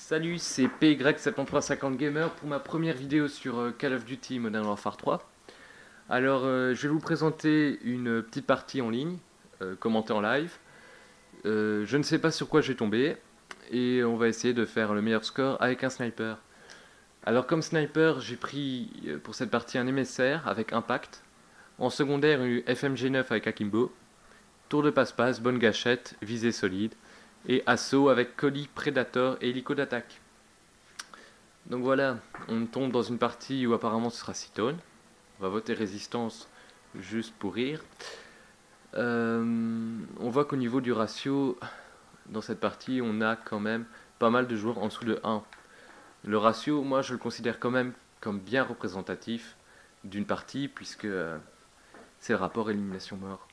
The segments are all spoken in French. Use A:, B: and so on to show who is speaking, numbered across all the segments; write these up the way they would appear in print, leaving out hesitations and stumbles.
A: Salut, c'est PY7350 Gamer pour ma première vidéo sur Call of Duty Modern Warfare 3. Alors, je vais vous présenter une petite partie en ligne, commentée en live. Je ne sais pas sur quoi je vais tomber, et on va essayer de faire le meilleur score avec un sniper. Alors, comme sniper, j'ai pris pour cette partie un MSR avec Impact. En secondaire, une FMG9 avec Akimbo. Tour de passe-passe, bonne gâchette, visée solide. Et assaut avec colis, prédator et hélico d'attaque. Donc voilà, on tombe dans une partie où apparemment ce sera Citone. On va voter résistance juste pour rire. On voit qu'au niveau du ratio, dans cette partie, on a quand même pas mal de joueurs en dessous de 1. Le ratio, moi je le considère quand même comme bien représentatif d'une partie, puisque c'est le rapport élimination-mort.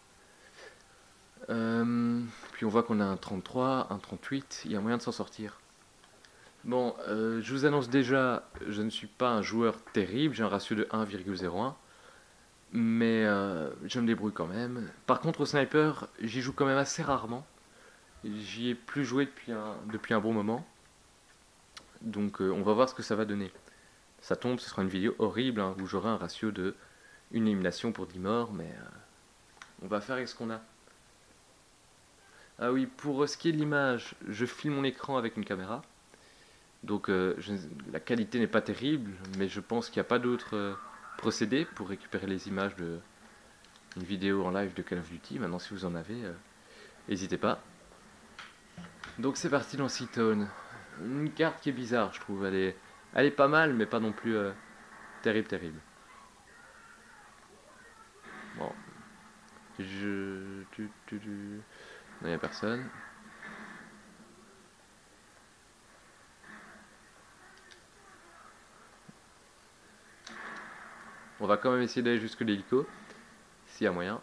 A: Puis on voit qu'on a un 33, un 38, il y a moyen de s'en sortir. Bon, je vous annonce déjà, je ne suis pas un joueur terrible, j'ai un ratio de 1,01, mais je me débrouille quand même. Par contre au sniper, j'y joue quand même assez rarement, j'y ai plus joué depuis un bon moment, donc on va voir ce que ça va donner. Ça tombe, ce sera une vidéo horrible, hein, où j'aurai un ratio de une élimination pour 10 morts, mais on va faire avec ce qu'on a. Ah oui, pour ce qui est de l'image, je filme mon écran avec une caméra. Donc la qualité n'est pas terrible, mais je pense qu'il n'y a pas d'autre procédé pour récupérer les images d'une vidéo en live de Call of Duty. Maintenant, si vous en avez, n'hésitez pas. Donc c'est parti dans Citone. Une carte qui est bizarre, je trouve. Elle est pas mal, mais pas non plus terrible. Bon. Non, il n'y a personne. On va quand même essayer d'aller jusque l'hélico, s'il y a moyen.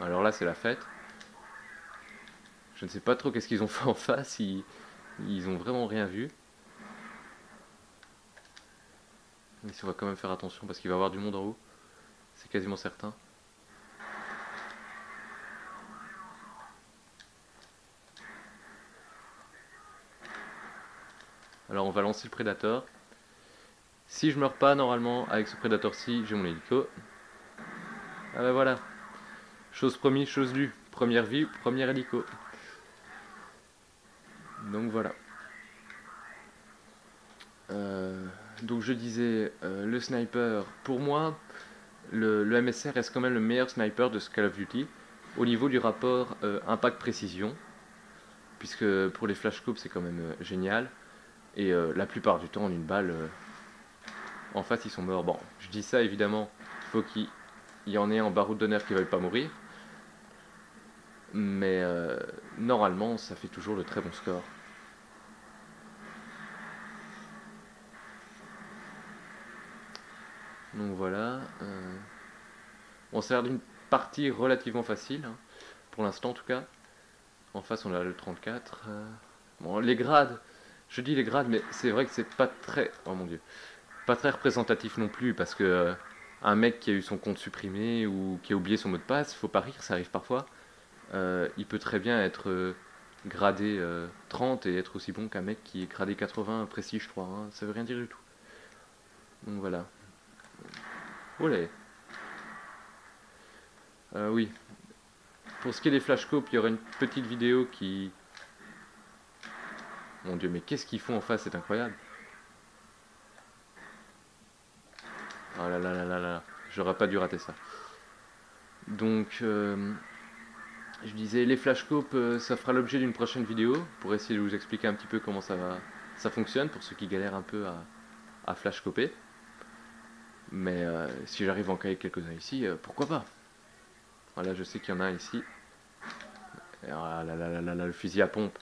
A: Alors là, c'est la fête. Je ne sais pas trop qu'est-ce qu'ils ont fait en face, ils ont vraiment rien vu. Ici, on va quand même faire attention parce qu'il va y avoir du monde en haut. C'est quasiment certain. Alors on va lancer le Predator. Si je meurs pas normalement avec ce Predator-ci, j'ai mon hélico. Ah bah voilà. Chose promise, chose due. Première vie, premier hélico. Donc voilà. Donc je disais, le sniper, pour moi, le MSR reste quand même le meilleur sniper de ce Call of Duty au niveau du rapport impact-précision, puisque pour les flashcopes c'est quand même génial, et la plupart du temps en une balle, en face ils sont morts. Bon, je dis ça évidemment, il faut qu'il y en ait en baroud d'honneur qui ne veulent pas mourir, mais normalement ça fait toujours de très bons scores. Donc voilà, on sert d'une partie relativement facile, hein, pour l'instant en tout cas. En face on a le 34. Bon, les grades, je dis les grades, mais c'est vrai que c'est pas très, oh mon dieu, pas très représentatif non plus, parce que un mec qui a eu son compte supprimé ou qui a oublié son mot de passe, faut pas rire, ça arrive parfois. Il peut très bien être gradé 30 et être aussi bon qu'un mec qui est gradé 80 précis, je crois, hein, ça veut rien dire du tout. Donc voilà. Olé. Oui. Pour ce qui est des flashcopes, il y aura une petite vidéo qui... Mon dieu, mais qu'est-ce qu'ils font en face, c'est incroyable. Oh là là là là là, j'aurais pas dû rater ça. Donc, je disais, les flashcopes, ça fera l'objet d'une prochaine vidéo pour essayer de vous expliquer un petit peu comment ça fonctionne pour ceux qui galèrent un peu à flashcoper. Mais si j'arrive à en caler quelques-uns ici, pourquoi pas. Voilà, je sais qu'il y en a un ici. Et ah là là là là là, le fusil à pompe.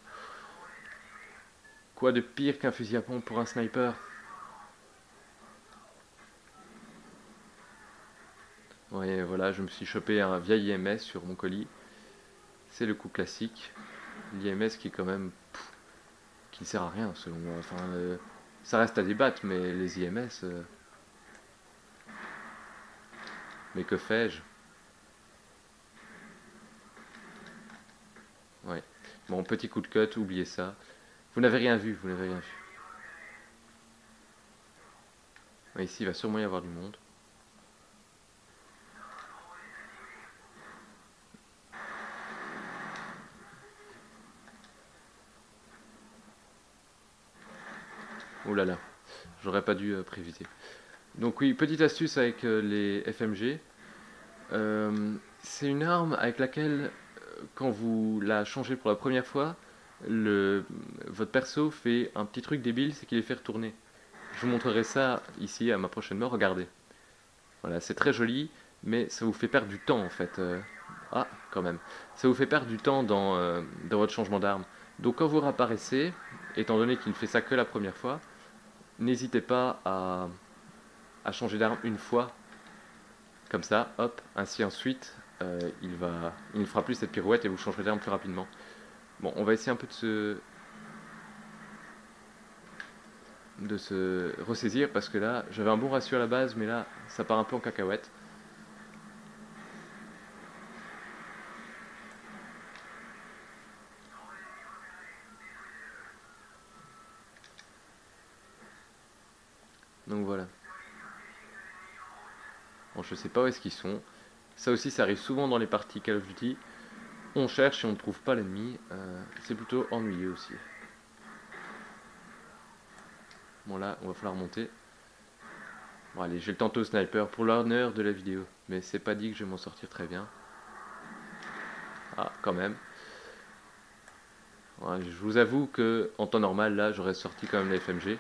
A: Quoi de pire qu'un fusil à pompe pour un sniper? Ouais, voilà, je me suis chopé un vieil IMS sur mon colis. C'est le coup classique. L'IMS qui est quand même... qui ne sert à rien selon moi. Enfin, ça reste à débattre, mais les IMS... mais que fais-je? Ouais. Bon, petit coup de cut, oubliez ça. Vous n'avez rien vu, vous n'avez rien vu. Ouais, ici, il va sûrement y avoir du monde. Oh là là, j'aurais pas dû préviser. Donc oui, petite astuce avec les FMG. C'est une arme avec laquelle, quand vous la changez pour la première fois, votre perso fait un petit truc débile, c'est qu'il les fait retourner. Je vous montrerai ça ici à ma prochaine mort, regardez. Voilà, c'est très joli, mais ça vous fait perdre du temps en fait. Ah, quand même. Ça vous fait perdre du temps dans votre changement d'arme. Donc quand vous réapparaissez, étant donné qu'il ne fait ça que la première fois, n'hésitez pas à changer d'arme une fois, comme ça, hop, ainsi ensuite, il ne fera plus cette pirouette et vous changerez d'arme plus rapidement. Bon, on va essayer un peu de se ressaisir parce que là, j'avais un bon ratio à la base, mais là, ça part un peu en cacahuète. Donc voilà. Bon, je sais pas où est-ce qu'ils sont. Ça aussi, ça arrive souvent dans les parties Call of Duty. On cherche et on ne trouve pas l'ennemi. C'est plutôt ennuyeux aussi. Bon là, on va falloir monter. Bon allez, je vais le tenter au sniper pour l'honneur de la vidéo. Mais c'est pas dit que je vais m'en sortir très bien. Ah, quand même. Ouais, je vous avoue que en temps normal, là, j'aurais sorti quand même la FMG.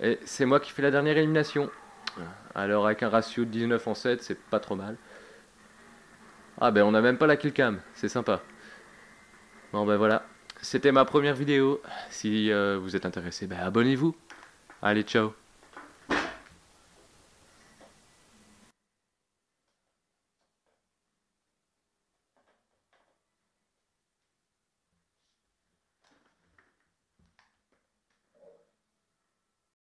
A: Et c'est moi qui fais la dernière élimination. Alors avec un ratio de 19 en 7, c'est pas trop mal. Ah ben on a même pas la killcam, c'est sympa. Bon ben voilà, c'était ma première vidéo. Si vous êtes intéressé, ben abonnez-vous. Allez, ciao.